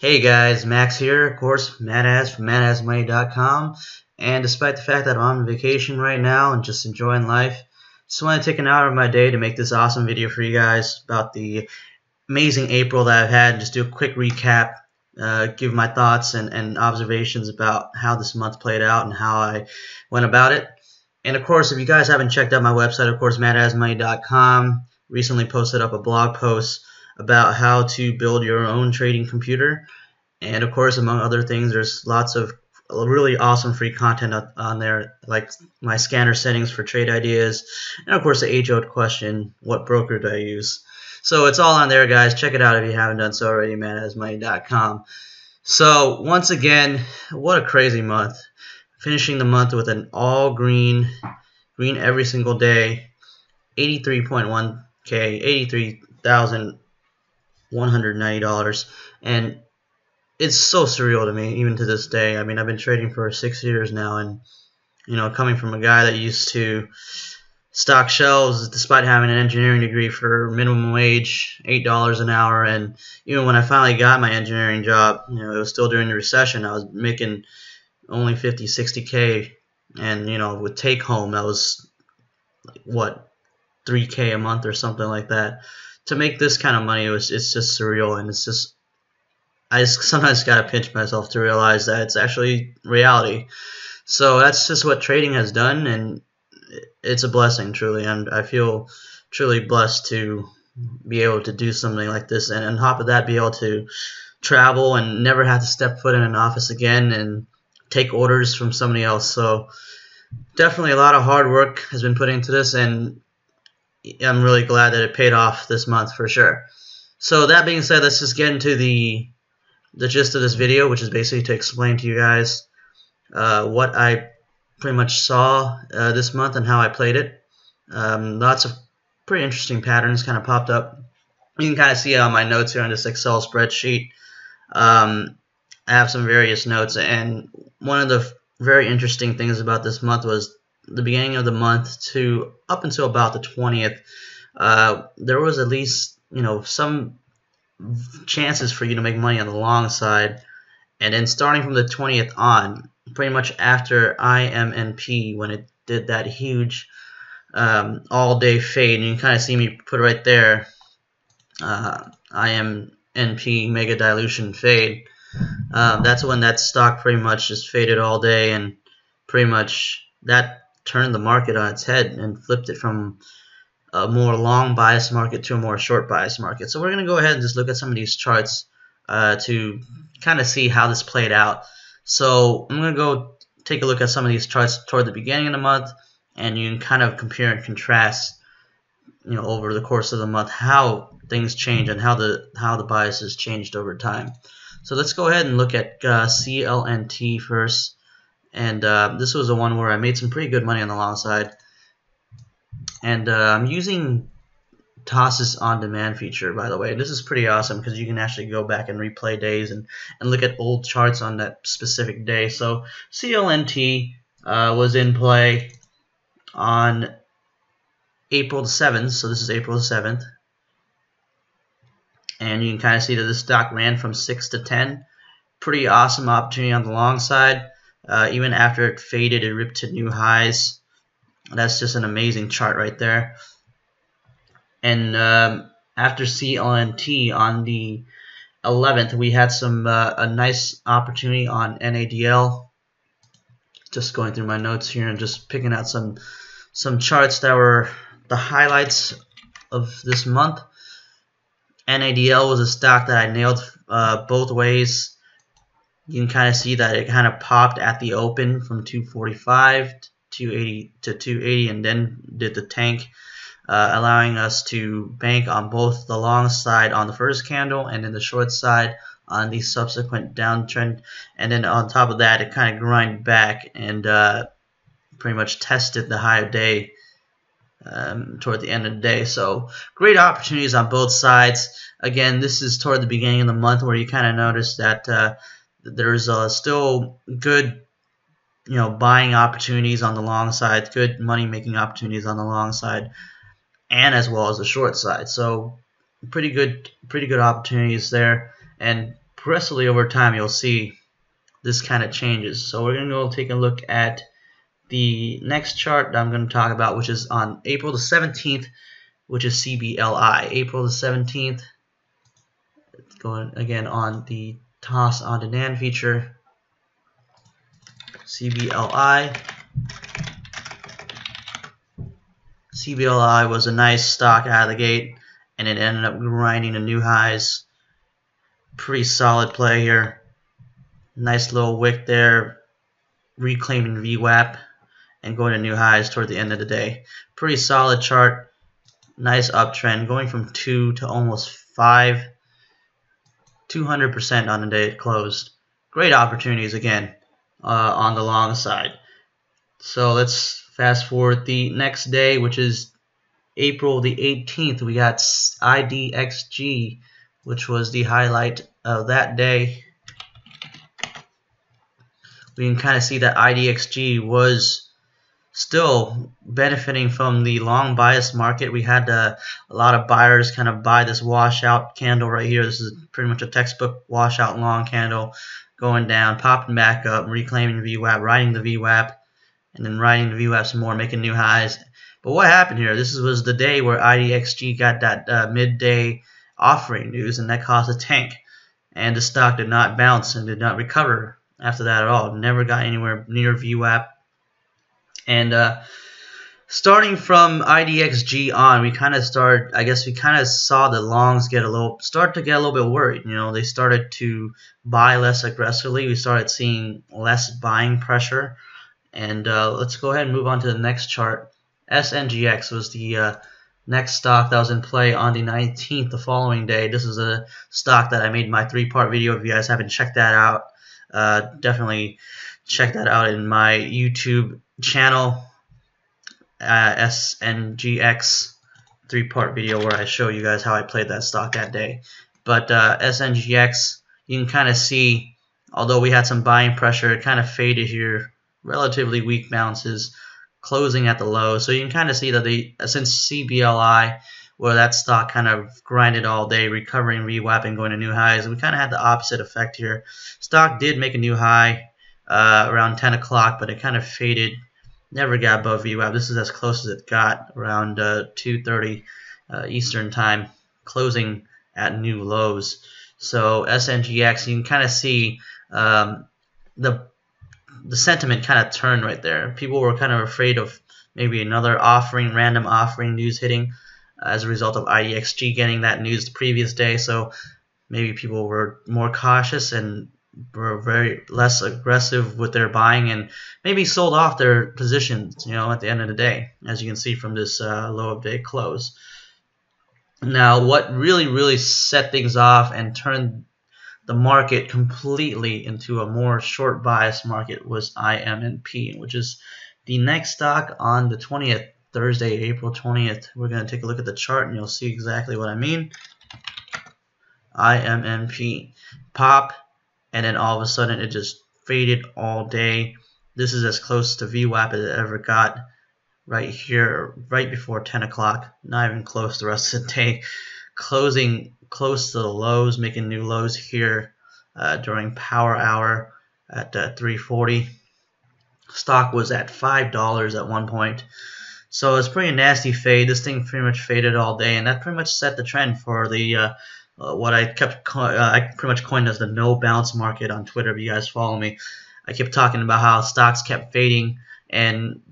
Hey guys, Max here, of course, Madaz from madazmoney.com. And despite the fact that I'm on vacation right now and just enjoying life, just want to take an hour of my day to make this awesome video for you guys about the amazing April that I've had, and just do a quick recap, give my thoughts and observations about how this month played out and how I went about it. And of course, if you guys haven't checked out my website, of course, madazmoney.com, recently posted up a blog post about how to build your own trading computer. And of course, among other things, there's lots of really awesome free content on there, like my scanner settings for trade ideas, and of course the age-old question, what broker do I use? So it's all on there, guys. Check it out if you haven't done so already, madazmoney.com. So once again, what a crazy month. Finishing the month with an all green every single day, 83.1K, $83,190, and it's so surreal to me, even to this day. I mean, I've been trading for 6 years now, and coming from a guy that used to stock shelves, despite having an engineering degree for minimum wage, $8 an hour, and even when I finally got my engineering job, it was still during the recession. I was making only 50, 60K, and with take home, that was like, what, 3K a month or something like that. To make this kind of money, it's just surreal, and it's just, I just sometimes gotta pinch myself to realize that it's actually reality. So that's just what trading has done, and it's a blessing, truly. And I feel truly blessed to be able to do something like this, and on top of that, be able to travel and never have to step foot in an office again and take orders from somebody else. So definitely a lot of hard work has been put into this, and I'm really glad that it paid off this month for sure. So that being said, let's just get into the gist of this video, which is basically to explain to you guys what I pretty much saw this month and how I played it. Lots of pretty interesting patterns kind of popped up. You can kind of see it on my notes here on this Excel spreadsheet. I have some various notes, and one of the very interesting things about this month was the beginning of the month to up until about the 20th. There was at least some chances for you to make money on the long side, and then starting from the 20th on, pretty much after IMNP, when it did that huge all-day fade, and you can kind of see me put it right there, IMNP mega dilution fade. That's when that stock pretty much just faded all day, and pretty much that turned the market on its head and flipped it from a more long bias market to a more short bias market. So we're going to go ahead and just look at some of these charts to kind of see how this played out. So I'm going to go take a look at some of these charts toward the beginning of the month, and you can kind of compare and contrast over the course of the month how things change and how the bias has changed over time. So let's go ahead and look at CLNT first, and this was the one where I made some pretty good money on the long side. And I'm using Toss's on-demand feature, by the way. This is pretty awesome because you can actually go back and replay days and look at old charts on that specific day. So CLNT was in play on April the 7th. So this is April the 7th. And you can kind of see that this stock ran from 6 to 10. Pretty awesome opportunity on the long side. Even after it faded, it ripped to new highs. That's just an amazing chart right there. And after CLNT on the 11th, we had some a nice opportunity on NADL. Just going through my notes here and just picking out some charts that were the highlights of this month. NADL was a stock that I nailed both ways. You can kind of see that it kind of popped at the open from 245 280 to 280, and then did the tank, allowing us to bank on both the long side on the first candle and then the short side on the subsequent downtrend. And then on top of that, it kind of grinded back and pretty much tested the high of day toward the end of the day. So great opportunities on both sides. Again, this is toward the beginning of the month where you kind of notice that there's still good buying opportunities on the long side, good money making opportunities on the long side, and as well as the short side. So pretty good opportunities there, and progressively over time you'll see this kind of changes. So we're going to go take a look at the next chart that I'm going to talk about, which is on April the 17th, which is CBLI. April the 17th, going again on the toss on demand feature, CBLI. CBLI was a nice stock out of the gate, and it ended up grinding to new highs. Pretty solid play here. Nice little wick there, reclaiming VWAP and going to new highs toward the end of the day. Pretty solid chart. Nice uptrend, going from 2 to almost 5. 200% on the day it closed. Great opportunities again on the long side. So let's fast forward the next day, which is April the 18th. We got IDXG, which was the highlight of that day. We can kind of see that IDXG was still benefiting from the long bias market. We had a lot of buyers kind of buy this washout candle right here. This is pretty much a textbook washout long candle, going down, popping back up, reclaiming VWAP, riding the VWAP, and then riding the VWAP some more, making new highs. But what happened here? This was the day where IDXG got that midday offering news, and that caused a tank. And the stock did not bounce and did not recover after that at all. Never got anywhere near VWAP. And starting from IDXG on, we kind of started, I guess we kind of saw the longs start to get a little bit worried. You know, they started to buy less aggressively. We started seeing less buying pressure. And let's go ahead and move on to the next chart. SNGX was the next stock that was in play on the 19th, the following day. This is a stock that I made my 3-part video. If you guys haven't checked that out, definitely check that out in my YouTube channel, SNGX 3-part video, where I show you guys how I played that stock that day. But SNGX, you can kind of see, although we had some buying pressure, it kind of faded here, relatively weak bounces, closing at the low. So you can kind of see that since CBLI, where that stock kind of grinded all day, recovering, VWAP, and going to new highs, we kind of had the opposite effect here. Stock did make a new high around 10 o'clock, but it kind of faded, never got above VWAP. This is as close as it got, around 2:30 Eastern time, closing at new lows. So SNGX, you can kind of see the sentiment kind of turned right there. People were kind of afraid of maybe another random offering news hitting as a result of IDXG getting that news the previous day. So maybe people were more cautious and were very less aggressive with their buying, and maybe sold off their positions, you know, at the end of the day, as you can see from this low of day close. Now, what really set things off and turned the market completely into a more short bias market was IMNP, which is the next stock on the 20th, Thursday, April 20th. We're going to take a look at the chart and you'll see exactly what I mean. IMNP pop, and then all of a sudden it just faded all day. This is as close to VWAP as it ever got, right here, right before 10 o'clock. Not even close the rest of the day. Closing close to the lows, making new lows here during power hour at 3:40. Stock was at $5 at one point. So it's pretty nasty fade. This thing pretty much faded all day, and that pretty much set the trend for the what I pretty much coined as the no bounce market on Twitter. If you guys follow me, I kept talking about how stocks kept fading and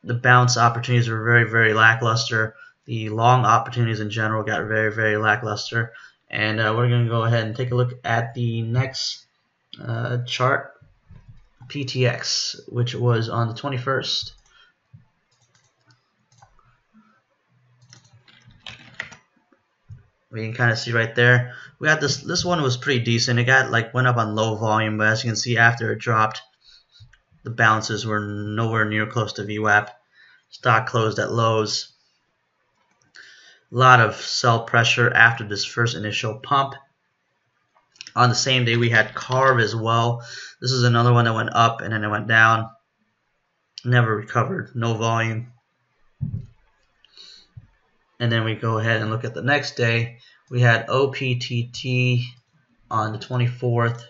the bounce opportunities were very lackluster. The long opportunities in general got very lackluster. And we're going to go ahead and take a look at the next chart, PTX, which was on the 21st. We can kind of see right there. We got this one was pretty decent. It went up on low volume, but as you can see, after it dropped, the bounces were nowhere near close to VWAP. Stock closed at lows. A lot of sell pressure after this first initial pump. On the same day, we had Carve as well. This is another one that went up and then it went down. Never recovered. No volume. And then we go ahead and look at the next day. We had OPTT on the 24th.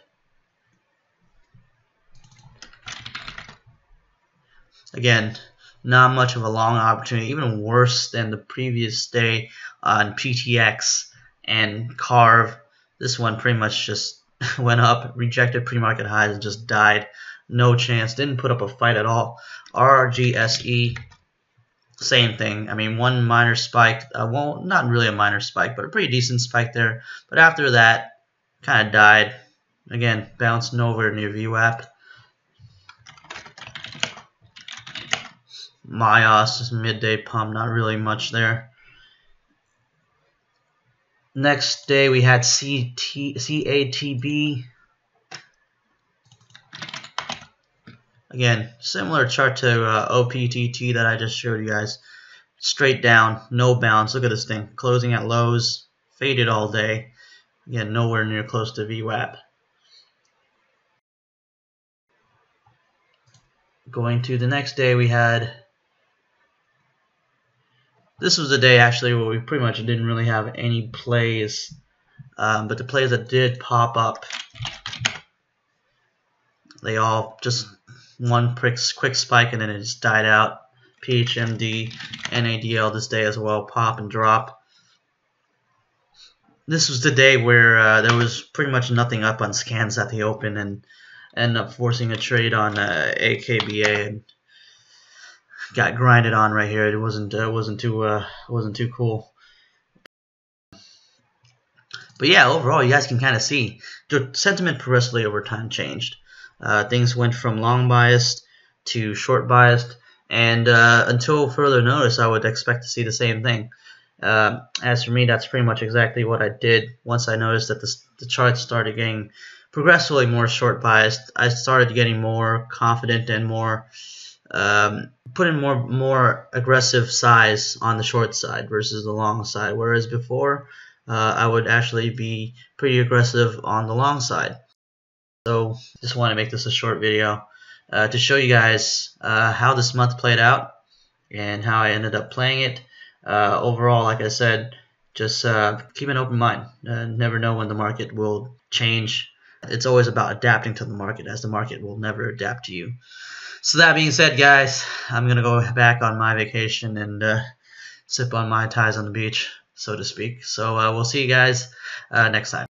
Again, not much of a long opportunity, even worse than the previous day on PTX and Carve. This one pretty much just went up, rejected pre-market highs, and just died. No chance, didn't put up a fight at all. RGSE, same thing. I mean, one minor spike, well, not really a minor spike, but a pretty decent spike there. But after that, kind of died. Again, bounced nowhere near VWAP. Madaz, midday pump, not really much there. Next day we had CATB. Again, similar chart to OPTT that I just showed you guys. Straight down, no bounce. Look at this thing, closing at lows, faded all day. Again, nowhere near close to VWAP. Going to the next day, we had. This was the day actually where we pretty much didn't really have any plays, but the plays that did pop up, they all just one quick spike and then it just died out. PHMD, NADL this day as well, pop and drop. This was the day where there was pretty much nothing up on scans at the open and ended up forcing a trade on AKBA and got grinded on right here. It wasn't too cool. But yeah, overall, you guys can kind of see the sentiment progressively over time changed. Things went from long biased to short biased, and until further notice, I would expect to see the same thing. As for me, that's pretty much exactly what I did. Once I noticed that the charts started getting progressively more short biased, I started getting more confident and more putting more aggressive size on the short side versus the long side. Whereas before, I would actually be pretty aggressive on the long side. So just want to make this a short video to show you guys how this month played out and how I ended up playing it. Overall, like I said, just keep an open mind. Never know when the market will change. It's always about adapting to the market, as the market will never adapt to you. So that being said, guys, I'm going to go back on my vacation and sip on Mai Tais on the beach, so to speak. So we'll see you guys next time.